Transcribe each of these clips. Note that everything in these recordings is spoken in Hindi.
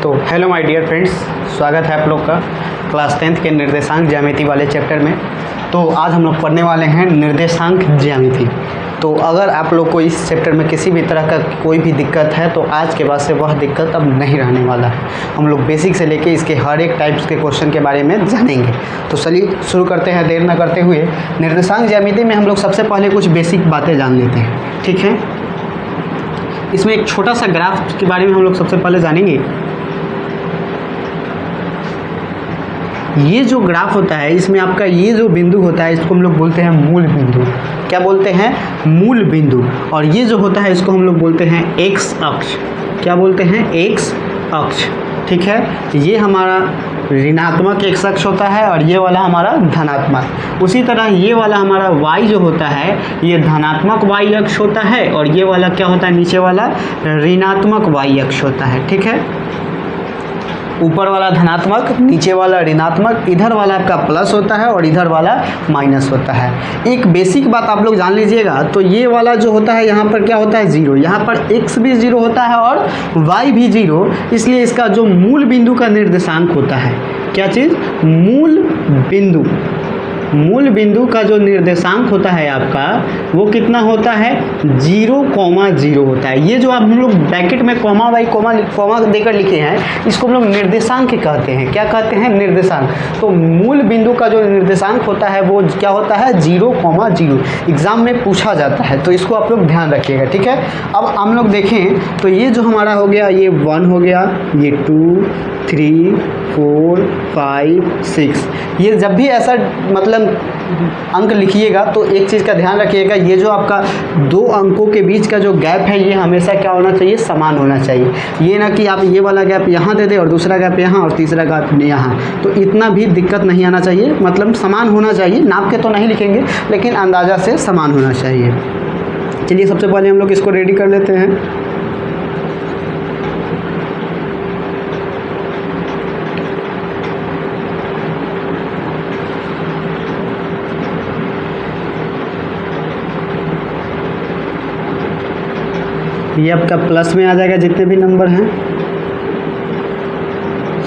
तो हेलो माय डियर फ्रेंड्स, स्वागत है आप लोग का क्लास 10th के निर्देशांक ज्यामिति वाले चैप्टर में। तो आज हम लोग पढ़ने वाले हैं निर्देशांक ज्यामिति। तो अगर आप लोग को इस चैप्टर में किसी भी तरह का कोई भी दिक्कत है तो आज के बाद से वह दिक्कत अब नहीं रहने वाला है। हम लोग बेसिक से लेके इसके हर एक टाइप्स के क्वेश्चन के बारे में जानेंगे। तो चलिए शुरू करते हैं देर न करते हुए। निर्देशांक ज्यामिति में हम लोग सबसे पहले कुछ बेसिक बातें जान लेते हैं, ठीक है। इसमें एक छोटा सा ग्राफ के बारे में हम लोग सबसे पहले जानेंगे। ये जो ग्राफ होता है इसमें आपका ये जो बिंदु होता है इसको हम लोग बोलते हैं मूल बिंदु। क्या बोलते हैं? मूल बिंदु। और ये जो होता है इसको हम लोग बोलते हैं एक्स अक्ष। क्या बोलते हैं? एक्स अक्ष, ठीक है। ये हमारा ऋणात्मक एक्स अक्ष होता है और ये वाला हमारा धनात्मक। उसी तरह ये वाला हमारा y जो होता है ये धनात्मक y अक्ष होता है और ये वाला क्या होता है? नीचे वाला ऋणात्मक y अक्ष होता है, ठीक है। ऊपर वाला धनात्मक, नीचे वाला ऋणात्मक, इधर वाला आपका प्लस होता है और इधर वाला माइनस होता है। एक बेसिक बात आप लोग जान लीजिएगा, तो ये वाला जो होता है यहाँ पर क्या होता है? जीरो। यहाँ पर x भी जीरो होता है और y भी जीरो, इसलिए इसका जो मूल बिंदु का निर्देशांक होता है, क्या चीज़? मूल बिंदु। मूल बिंदु का जो निर्देशांक होता है आपका वो कितना होता है? 0,0 होता है। ये जो आप हम लोग ब्रैकेट में कॉमा बाई कॉमा देकर लिखे हैं इसको हम लोग निर्देशांक कहते हैं। क्या कहते हैं? निर्देशांक। तो मूल बिंदु का जो निर्देशांक होता है वो क्या होता है? 0,0। एग्जाम में पूछा जाता है तो इसको आप लोग ध्यान रखिएगा, ठीक है। अब हम लोग देखें तो ये जो हमारा हो गया ये 1 हो गया, ये 2, 3, 4, 5, 6। ये जब भी ऐसा मतलब अंक लिखिएगा तो एक चीज़ का ध्यान रखिएगा, ये जो आपका दो अंकों के बीच का जो गैप है ये हमेशा क्या होना चाहिए? समान होना चाहिए। ये ना कि आप ये वाला गैप यहाँ दे दें और दूसरा गैप यहाँ और तीसरा गैप यहाँ, तो इतना भी दिक्कत नहीं आना चाहिए। मतलब समान होना चाहिए, नाप के तो नहीं लिखेंगे लेकिन अंदाज़ा से समान होना चाहिए। चलिए सबसे पहले हम लोग इसको रेडी कर लेते हैं। ये आपका प्लस में आ जाएगा जितने भी नंबर हैं,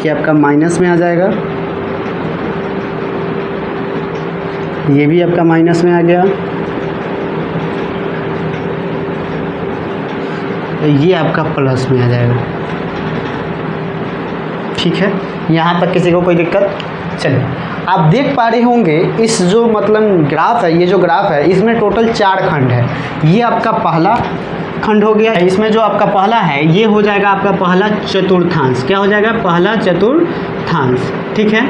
ये आपका माइनस में आ जाएगा, ये भी आपका माइनस में आ गया, ये आपका प्लस में आ जाएगा, ठीक है। यहाँ तक किसी को कोई दिक्कत? चलिए आप देख पा रहे होंगे इस जो मतलब ग्राफ है, ये जो ग्राफ है इसमें टोटल 4 खंड है। ये आपका पहला खंड हो गया। इसमें जो आपका पहला है ये हो जाएगा आपका पहला चतुर्थांश। क्या हो जाएगा? पहला चतुर्थांश, ठीक है।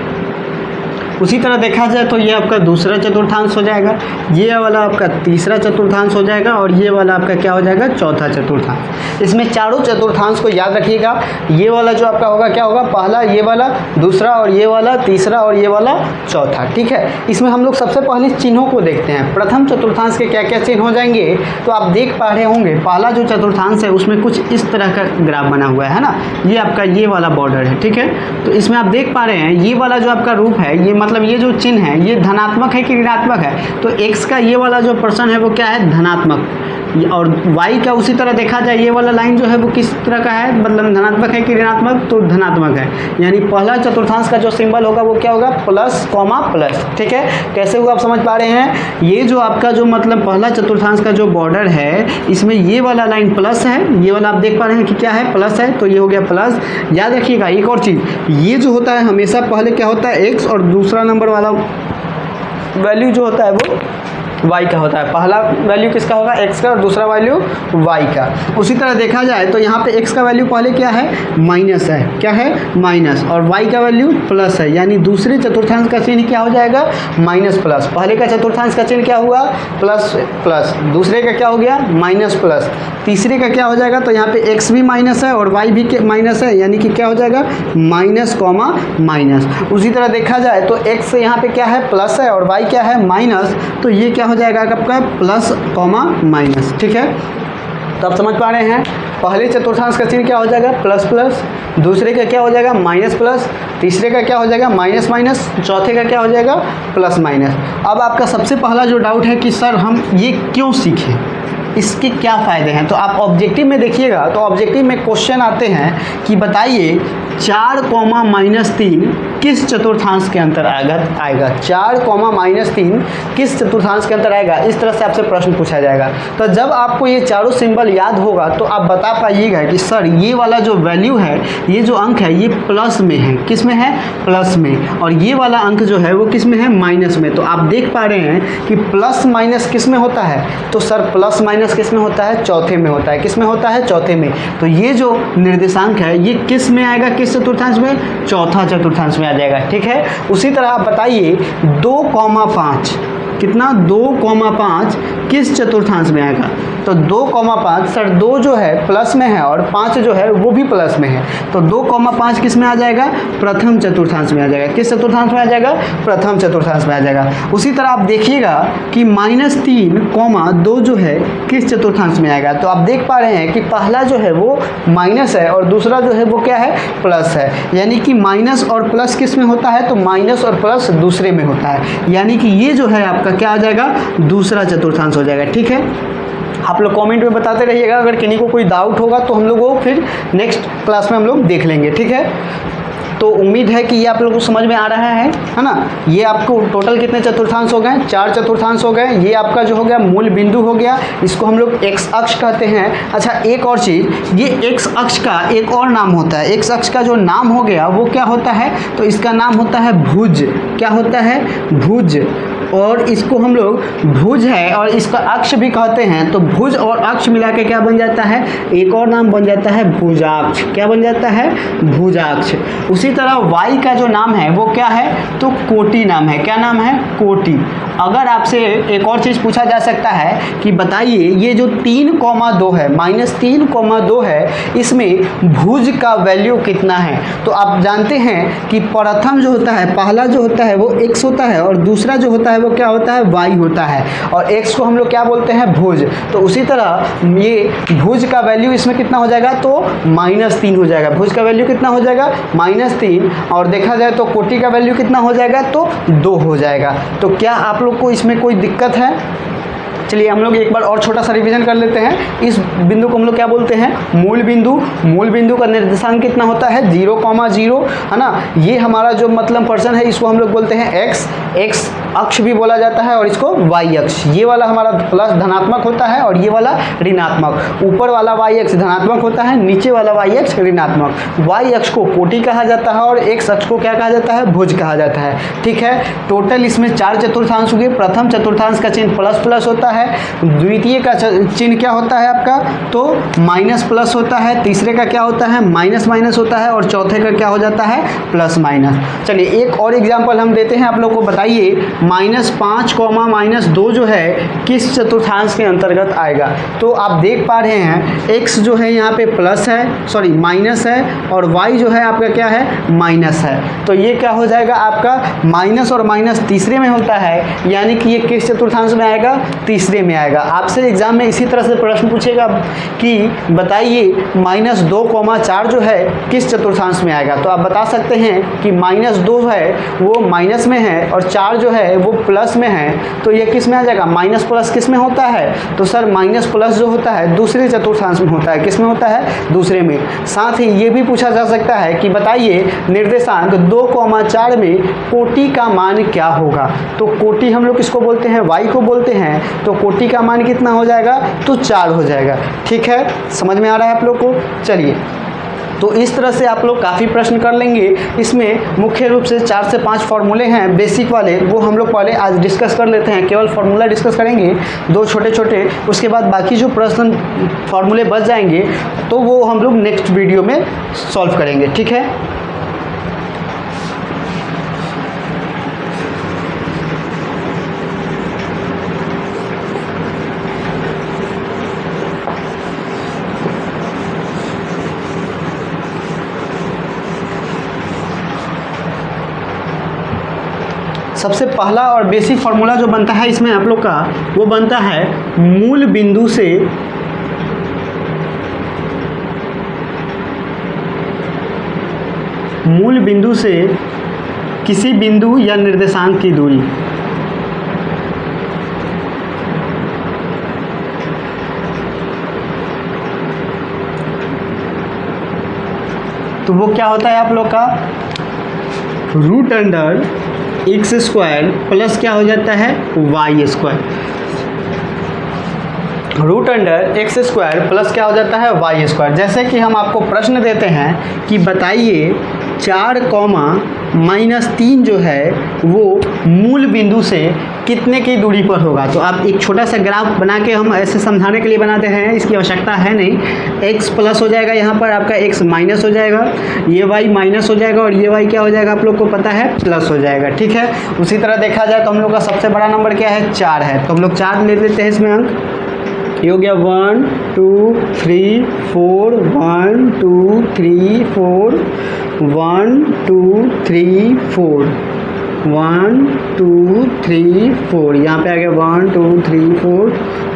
उसी तरह देखा जाए तो ये आपका दूसरा चतुर्थांश हो जाएगा, ये वाला आपका तीसरा चतुर्थांश हो जाएगा और ये वाला आपका क्या हो जाएगा? चौथा चतुर्थांश। इसमें चारों चतुर्थांश को याद रखिएगा। ये वाला जो आपका होगा क्या होगा? पहला, ये वाला दूसरा और ये वाला तीसरा और ये वाला चौथा, ठीक है। इसमें हम लोग सबसे पहले चिन्हों को देखते हैं। प्रथम चतुर्थांश के क्या क्या चिन्ह हो जाएंगे तो आप देख पा रहे होंगे पहला जो चतुर्थांश है उसमें कुछ इस तरह का ग्राफ बना हुआ है ना, ये आपका ये वाला बॉर्डर है, ठीक है। तो इसमें आप देख पा रहे हैं ये वाला जो आपका रूप है ये मतलब ये जो चिन्ह है ये धनात्मक है कि ऋणात्मक है? तो x का ये वाला जो पर्सन है वो क्या है? धनात्मक। और y का उसी तरह देखा जाए ये वाला लाइन जो है वो किस तरह का है? मतलब धनात्मक है कि ऋणात्मक? तो धनात्मक है। यानी पहला चतुर्थांश का जो सिंबल होगा वो क्या होगा? प्लस कॉमा प्लस, ठीक है। कैसे होगा आप समझ पा रहे हैं? ये जो आपका जो मतलब पहला चतुर्थांश का जो बॉर्डर है इसमें ये वाला लाइन प्लस है, ये वाला आप देख पा रहे हैं कि क्या है? प्लस है, तो ये हो गया प्लस। याद रखिएगा एक और चीज़, ये जो होता है हमेशा पहले क्या होता है? x और दूसरा नंबर वाला वैल्यू जो होता है वो y का होता है। पहला वैल्यू किसका होगा? x का और दूसरा वैल्यू y का। उसी तरह देखा जाए तो यहाँ पे x का वैल्यू पहले क्या है? माइनस है। क्या है? माइनस। और y का वैल्यू प्लस है, यानी दूसरे चतुर्थांश का चिन्ह क्या हो जाएगा? Minus plus. पहले का चतुर्थांश का चिन्ह क्या हुआ? Plus plus. दूसरे का क्या हो गया? Minus plus. तीसरे का क्या हो जाएगा? तो यहाँ पे x भी माइनस है और y भी माइनस है, यानी कि क्या हो जाएगा? Minus comma minus. उसी तरह देखा जाए तो x यहाँ पे क्या है? प्लस है और y क्या है? माइनस। तो ये क्या हो जाएगा आपका? प्लस कॉमा माइनस, ठीक है। तो आप समझ पा रहे हैं पहले चतुर्थांश का चिन्ह क्या हो जाएगा? Plus plus. दूसरे का क्या हो जाएगा? Minus plus. तीसरे का क्या हो जाएगा? Minus minus. चौथे का क्या हो जाएगा? Plus minus. अब आपका सबसे पहला जो डाउट है कि सर हम ये क्यों सीखें, इसके क्या फ़ायदे हैं। तो आप ऑब्जेक्टिव में देखिएगा, तो ऑब्जेक्टिव में क्वेश्चन आते हैं कि बताइए 4 कॉमा -3 किस चतुर्थांश के अंतर आएगा 4 कॉमा -3 किस चतुर्थांश के अंतर आएगा, इस तरह से आपसे प्रश्न पूछा जाएगा। तो जब आपको ये चारों सिंबल याद होगा तो आप बता पाइएगा कि सर ये वाला जो वैल्यू है, ये जो अंक है ये प्लस में है, किस में है, प्लस में, और ये वाला अंक जो है वो किस में है, माइनस में। तो आप देख पा रहे हैं कि प्लस माइनस किस में होता है, तो सर प्लस माइनस किस में होता है, चौथे में होता है, किस में होता है, चौथे में। तो ये जो निर्देशांक है ये किस में आएगा, किस चतुर्थांश में, चौथा चतुर्थांश में आ जाएगा। ठीक है, उसी तरह आप बताइए 2,5 कितना, 2,5 किस चतुर्थांश में आएगा। तो 2,5 सर 2 जो है प्लस में है और 5 जो है वो भी प्लस में है, तो 2,5 किस में आ जाएगा, प्रथम चतुर्थांश में आ जाएगा। किस चतुर्थांश में आ जाएगा, प्रथम चतुर्थांश में आ जाएगा। उसी तरह आप देखिएगा कि -3,2 जो है किस चतुर्थांश में आएगा। तो आप देख पा रहे हैं कि पहला जो है वो माइनस है और दूसरा जो है वो क्या है, प्लस है, यानी कि माइनस और प्लस किस में होता है, तो माइनस और प्लस दूसरे में होता है, यानी कि ये जो है आपका क्या आ जाएगा, दूसरा चतुर्थांश हो जाएगा। ठीक है, आप लोग कमेंट में बताते रहिएगा, अगर किन्हीं को कोई डाउट होगा तो हम लोग वो फिर नेक्स्ट क्लास में हम लोग देख लेंगे। ठीक है, तो उम्मीद है कि ये आप लोगों को समझ में आ रहा है ना। ये आपको टोटल कितने चतुर्थांश हो गए, 4 चतुर्थांश हो गए। ये आपका जो हो गया मूल बिंदु हो गया, इसको हम लोग एक्स अक्ष कहते हैं। अच्छा, एक और चीज़, ये एक्स अक्ष का एक और नाम होता है, एक्स अक्ष का जो नाम हो गया वो क्या होता है, तो इसका नाम होता है भुज। क्या होता है, भुज, और इसको हम लोग भुज है और इसका अक्ष भी कहते हैं। तो भुज और अक्ष मिला के क्या बन जाता है, एक और नाम बन जाता है भुजाक्ष। क्या बन जाता है, भुजाक्ष। उसी तरह वाई का जो नाम है वो क्या है, तो कोटि नाम है। क्या नाम है, कोटि। अगर आपसे एक और चीज़ पूछा जा सकता है कि बताइए ये जो 3,2 है, -3,2 है, इसमें भुज का वैल्यू कितना है। तो आप जानते हैं कि प्रथम जो होता है, पहला जो होता है वो x होता है और दूसरा जो होता है वो क्या होता है, y होता है, और x को हम लोग क्या बोलते हैं, भुज। तो उसी तरह ये भुज का वैल्यू इसमें कितना हो जाएगा, तो -3 हो जाएगा। भुज का वैल्यू कितना हो जाएगा, -3, और देखा जाए तो कोटि का वैल्यू कितना हो जाएगा, तो 2 हो जाएगा। तो क्या आप लोग को इसमें कोई दिक्कत है? चलिए हम लोग एक बार और छोटा सा रिवीजन कर लेते हैं। इस बिंदु को हम लोग क्या बोलते हैं, मूल बिंदु। मूल बिंदु का निर्देशांक कितना होता है, 0,0 है ना। ये हमारा जो मतलब पर्सन है इसको हम लोग बोलते हैं एक्स अक्ष भी बोला जाता है, और इसको वाई अक्ष। ये वाला हमारा प्लस धनात्मक होता है और ये वाला ऋणात्मक। ऊपर वाला वाई अक्ष धनात्मक होता है, नीचे वाला वाई अक्ष ऋणात्मक। वाई अक्ष को कोटि कहा जाता है और एक्स अक्ष को क्या कहा जाता है, भुज कहा जाता है। ठीक है, टोटल इसमें 4 चतुर्थांश हुए। प्रथम चतुर्थांश का चिन्ह प्लस होता है, द्वितीय का चिन्ह क्या होता है आपका, तो माइनस प्लस होता है, तीसरे का क्या होता है, माइनस होता है, और चौथे का क्या हो जाता है, प्लस माइनस। चलिए एक और एग्जांपल हम देते हैं आप लोग को। बताइए -5, -2 जो है किस चतुर्थांश के अंतर्गत आएगा। तो आप देख पा रहे हैं x जो है यहाँ पे प्लस है, सॉरी माइनस है, और y जो है आपका क्या है, माइनस है। तो ये क्या हो जाएगा आपका, माइनस और माइनस तीसरे में होता है, यानी कि ये किस चतुर्थांश में आएगा, तीसरे में आएगा। आपसे एग्जाम में इसी तरह से प्रश्न पूछेगा कि बताइए -2,4 जो है किस चतुर्थांश में आएगा। तो आप बता सकते हैं कि -2 है वो माइनस में है और 4 जो है वो प्लस में है, तो ये किस में आ जाएगा, माइनस प्लस किस में होता है, तो सर माइनस प्लस जो होता है दूसरे चतुर्थांश में होता है। किस में होता है, दूसरे में। साथ ही ये भी पूछा जा सकता है कि बताइए निर्देशांक 2,4 में कोटि का मान क्या होगा। तो कोटि हम लोग किसको बोलते हैं, y को बोलते हैं, तो कोटि का मान कितना हो जाएगा, तो 4 हो जाएगा। ठीक है, समझ में आ रहा है आप लोग को। चलिए, तो इस तरह से आप लोग काफ़ी प्रश्न कर लेंगे। इसमें मुख्य रूप से 4 से 5 फार्मूले हैं बेसिक वाले, वो हम लोग पहले आज डिस्कस कर लेते हैं। केवल फार्मूला डिस्कस करेंगे 2 छोटे, उसके बाद बाकी जो प्रश्न फार्मूले बच जाएंगे तो वो हम लोग नेक्स्ट वीडियो में सॉल्व करेंगे। ठीक है, सबसे पहला और बेसिक फार्मूला जो बनता है इसमें आप लोग का, वो बनता है मूल बिंदु से किसी बिंदु या निर्देशांक की दूरी। तो वो क्या होता है आप लोग का root under X square plus क्या हो जाता है Y square. Root under X square plus क्या हो जाता है वाई स्क्वायर। जैसे कि हम आपको प्रश्न देते हैं कि बताइए 4,-3 जो है वो मूल बिंदु से कितने की दूरी पर होगा। तो आप एक छोटा सा ग्राफ बना के हम ऐसे समझाने के लिए बनाते हैं, इसकी आवश्यकता है नहीं। x प्लस हो जाएगा, यहाँ पर आपका x माइनस हो जाएगा, ये y माइनस हो जाएगा और ये y क्या हो जाएगा आप लोग को पता है प्लस हो जाएगा। ठीक है, उसी तरह देखा जाए तो हम लोग का सबसे बड़ा नंबर क्या है 4 है, तो हम लोग 4 ले लेते हैं इसमें अंक। ये हो गया 1 2 3 4 1 2 3 4 1 2 3 4 1 2 3 4, यहाँ पे आ गया 1 2 3 4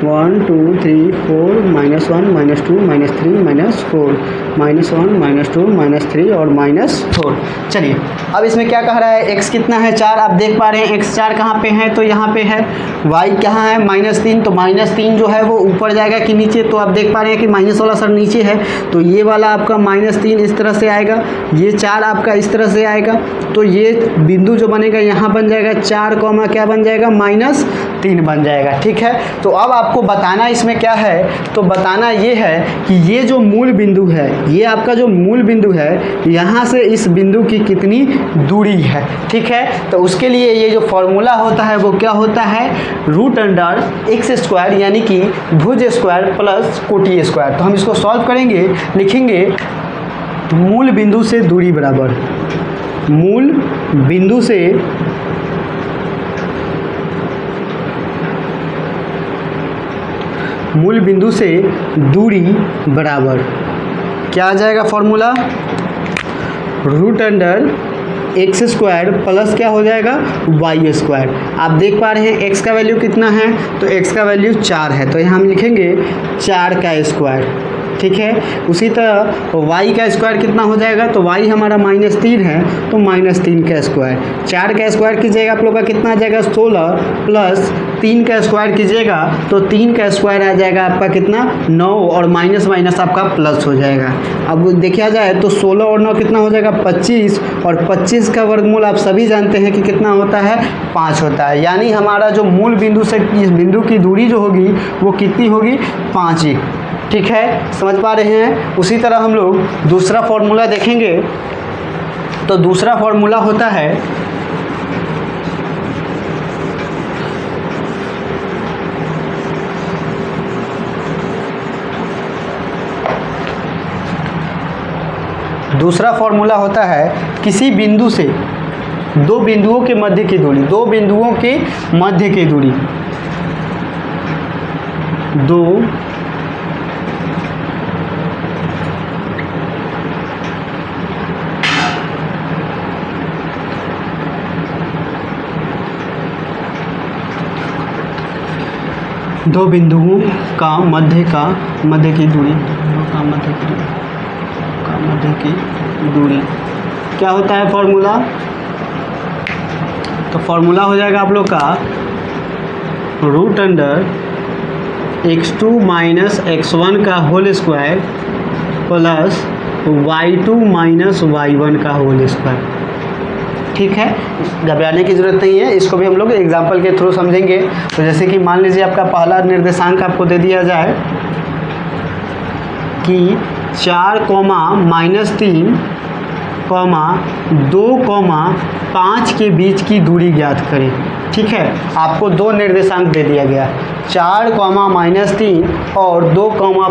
1 2 3 4 -1 -2 -3 -4 -1 -2 -3 और -4। चलिए अब इसमें क्या कह रहा है x कितना है 4, आप देख पा रहे हैं x 4 कहाँ पे है तो यहाँ पे है, y कहाँ है -3, तो -3 जो है वो ऊपर जाएगा कि नीचे, तो आप देख पा रहे हैं कि माइनस वाला सर नीचे है, तो ये वाला आपका -3 इस तरह से आएगा, ये 4 आपका इस तरह से आएगा, तो ये बिंदु जो बनेगा यहाँ बन जाएगा 4 कॉमा क्या बन जाएगा -3 बन जाएगा। ठीक है, तो अब आपको बताना इसमें क्या है, तो बताना ये है कि ये जो मूल बिंदु है, ये आपका जो मूल बिंदु है यहाँ से इस बिंदु की कितनी दूरी है। ठीक है, तो उसके लिए ये जो फॉर्मूला होता है वो क्या होता है रूट अंडर एक्स स्क्वायर यानी कि भुज स्क्वायर प्लस कोटि स्क्वायर। तो हम इसको सॉल्व करेंगे, लिखेंगे मूल बिंदु से दूरी बराबर मूल बिंदु से दूरी बराबर क्या आ जाएगा formula root under X square plus क्या हो जाएगा वाई स्क्वायर। आप देख पा रहे हैं x का वैल्यू कितना है, तो x का वैल्यू 4 है, तो यहाँ हम लिखेंगे 4 का स्क्वायर। ठीक है, उसी तरह y का स्क्वायर कितना हो जाएगा, तो y हमारा -3 है, तो -3 का स्क्वायर। 4 का स्क्वायर कीजिएगा आप लोग का कितना आ जाएगा 16 प्लस 3 का स्क्वायर कीजिएगा तो 3 का स्क्वायर आ जाएगा आपका कितना 9 और माइनस माइनस आपका प्लस हो जाएगा। अब देखा जाए तो 16 और 9 कितना हो जाएगा 25, और 25 का वर्गमूल आप सभी जानते हैं कि कितना होता है 5 होता है, यानी हमारा जो मूल बिंदु से इस बिंदु की दूरी जो होगी वो कितनी होगी 5 ही। ठीक है, समझ पा रहे हैं। उसी तरह हम लोग दूसरा फॉर्मूला देखेंगे, तो दूसरा फॉर्मूला होता है किसी बिंदु से दो बिंदुओं के मध्य की दूरी, दो बिंदुओं के मध्य की दूरी, दो बिंदुओं का मध्य की दूरी क्या होता है फॉर्मूला, तो फॉर्मूला हो जाएगा आप लोग का root under x2 minus x1 का whole square plus y2 minus y1 का होल स्क्वायर। ठीक है, घबराने की ज़रूरत नहीं है, इसको भी हम लोग एग्जाम्पल के थ्रू समझेंगे। तो जैसे कि मान लीजिए आपका पहला निर्देशांक आपको दे दिया जाए कि 4, -3, 2, 5 के बीच की दूरी ज्ञात करें। ठीक है, आपको दो निर्देशांक दे दिया गया 4, -3 और 2,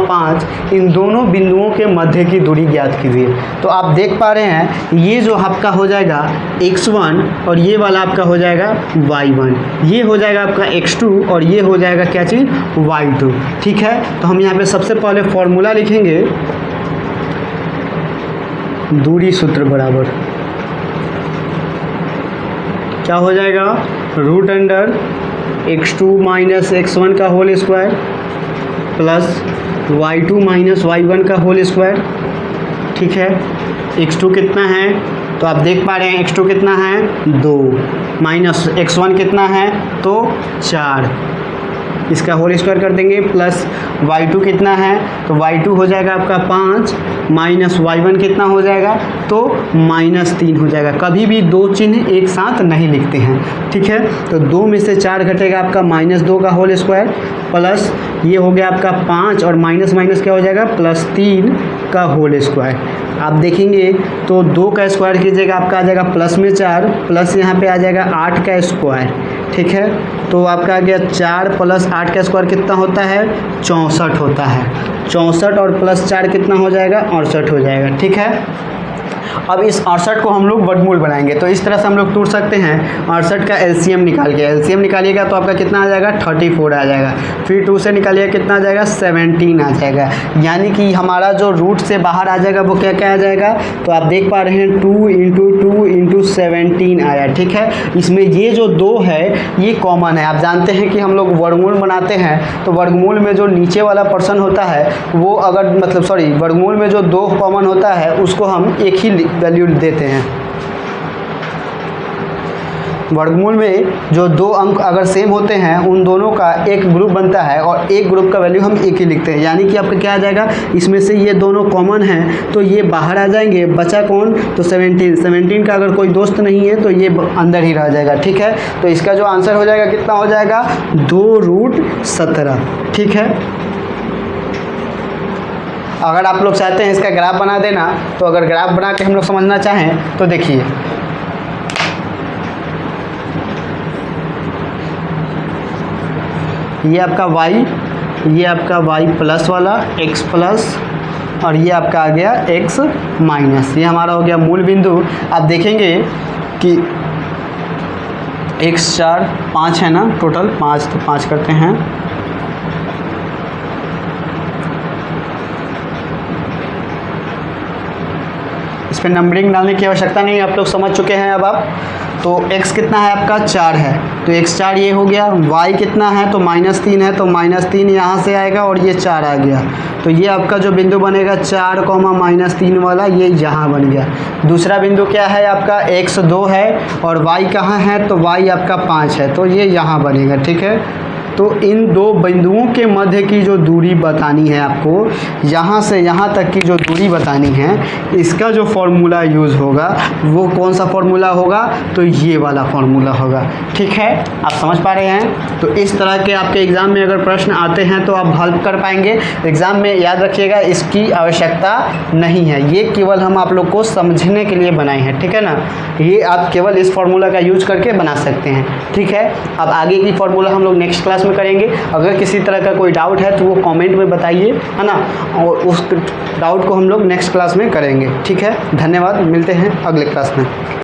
5, इन दोनों बिंदुओं के मध्य की दूरी ज्ञात कीजिए। तो आप देख पा रहे हैं ये जो आपका हो जाएगा x1 और ये वाला आपका हो जाएगा y1, ये हो जाएगा आपका x2 और ये हो जाएगा क्या चीज़ y2। ठीक है, तो हम यहाँ पे सबसे पहले फॉर्मूला लिखेंगे दूरी सूत्र बराबर क्या हो जाएगा root under x2 minus x1 का whole square plus y2 minus y1 का होल स्क्वायर। ठीक है, x2 कितना है, तो आप देख पा रहे हैं x2 कितना है 2 माइनस x1 कितना है तो 4 इसका होल स्क्वायर कर देंगे प्लस y2 कितना है तो y2 हो जाएगा आपका 5 माइनस y1 कितना हो जाएगा तो -3 हो जाएगा। कभी भी दो चिन्ह एक साथ नहीं लिखते हैं, ठीक है। तो 2 में से 4 घटेगा आपका -2 का होल स्क्वायर प्लस ये हो गया आपका 5 और माइनस माइनस क्या हो जाएगा +3 का होल स्क्वायर। आप देखेंगे तो 2 का स्क्वायर कीजिएगा आपका आ जाएगा प्लस में 4 प्लस यहाँ पे आ जाएगा 8 का स्क्वायर, ठीक है। तो आपका आ गया 4 + 8 का स्क्वायर कितना होता है 64 होता है। 64 और प्लस 4 कितना हो जाएगा 68 हो जाएगा, ठीक है। अब इस 68 को हम लोग वर्गमूल बनाएंगे तो इस तरह से हम लोग तोड़ सकते हैं 68 का एलसीएम निकाल के। एलसीएम निकालिएगा तो आपका कितना आ जाएगा 34 आ जाएगा, फिर 2 से निकालिएगा कितना आ जाएगा 17 आ जाएगा। यानी कि हमारा जो रूट से बाहर आ जाएगा वो क्या क्या आ जाएगा तो आप देख पा रहे हैं 2 × 2 × 17 आया, ठीक है। इसमें ये जो 2 है ये कॉमन है। आप जानते हैं कि हम लोग वर्गमूल बनाते हैं तो वर्गमूल में जो नीचे वाला पर्सन होता है वो अगर वर्गमूल में जो 2 कॉमन होता है उसको हम एक ही वैल्यू देते हैं। वर्गमूल में जो 2 अंक अगर सेम होते हैं उन दोनों का एक ग्रुप बनता है और एक ग्रुप का वैल्यू हम एक ही लिखते हैं। यानी कि आपका क्या आ जाएगा इसमें से ये दोनों कॉमन हैं तो ये बाहर आ जाएंगे, बचा कौन तो 17 का अगर कोई दोस्त नहीं है तो ये अंदर ही रह जाएगा, ठीक है। तो इसका जो आंसर हो जाएगा कितना हो जाएगा 2√17, ठीक है। अगर आप लोग चाहते हैं इसका ग्राफ बना देना तो अगर ग्राफ बना के हम लोग समझना चाहें तो देखिए ये आपका y, ये आपका y प्लस वाला x प्लस और ये आपका आ गया x माइनस, ये हमारा हो गया मूल बिंदु। आप देखेंगे कि x 4 5 है ना, टोटल 5, तो 5 करते हैं। इस पर नंबरिंग डालने की आवश्यकता नहीं, आप लोग समझ चुके हैं। अब आप तो x कितना है आपका 4 है तो x 4 ये हो गया, y कितना है तो -3 है तो -3 यहाँ से आएगा और ये 4 आ गया। तो ये आपका जो बिंदु बनेगा 4, -3 वाला ये यहाँ बन गया। दूसरा बिंदु क्या है आपका x 2 है और y कहाँ है तो y आपका 5 है तो ये यहाँ बनेगा, ठीक है। तो इन दो बिंदुओं के मध्य की जो दूरी बतानी है आपको, यहाँ से यहाँ तक की जो दूरी बतानी है, इसका जो फॉर्मूला यूज़ होगा वो कौन सा फॉर्मूला होगा तो ये वाला फॉर्मूला होगा, ठीक है। आप समझ पा रहे हैं। तो इस तरह के आपके एग्ज़ाम में अगर प्रश्न आते हैं तो आप हल कर पाएंगे। एग्ज़ाम में याद रखिएगा इसकी आवश्यकता नहीं है, ये केवल हम आप लोग को समझने के लिए बनाए हैं, ठीक है ना। ये आप केवल इस फार्मूला का यूज करके बना सकते हैं, ठीक है। अब आगे की फार्मूला हम लोग नेक्स्ट क्लास में करेंगे। अगर किसी तरह का कोई डाउट है तो वो कमेंट में बताइए, है ना, और उस डाउट को हम लोग नेक्स्ट क्लास में करेंगे, ठीक है। धन्यवाद, मिलते हैं अगले क्लास में।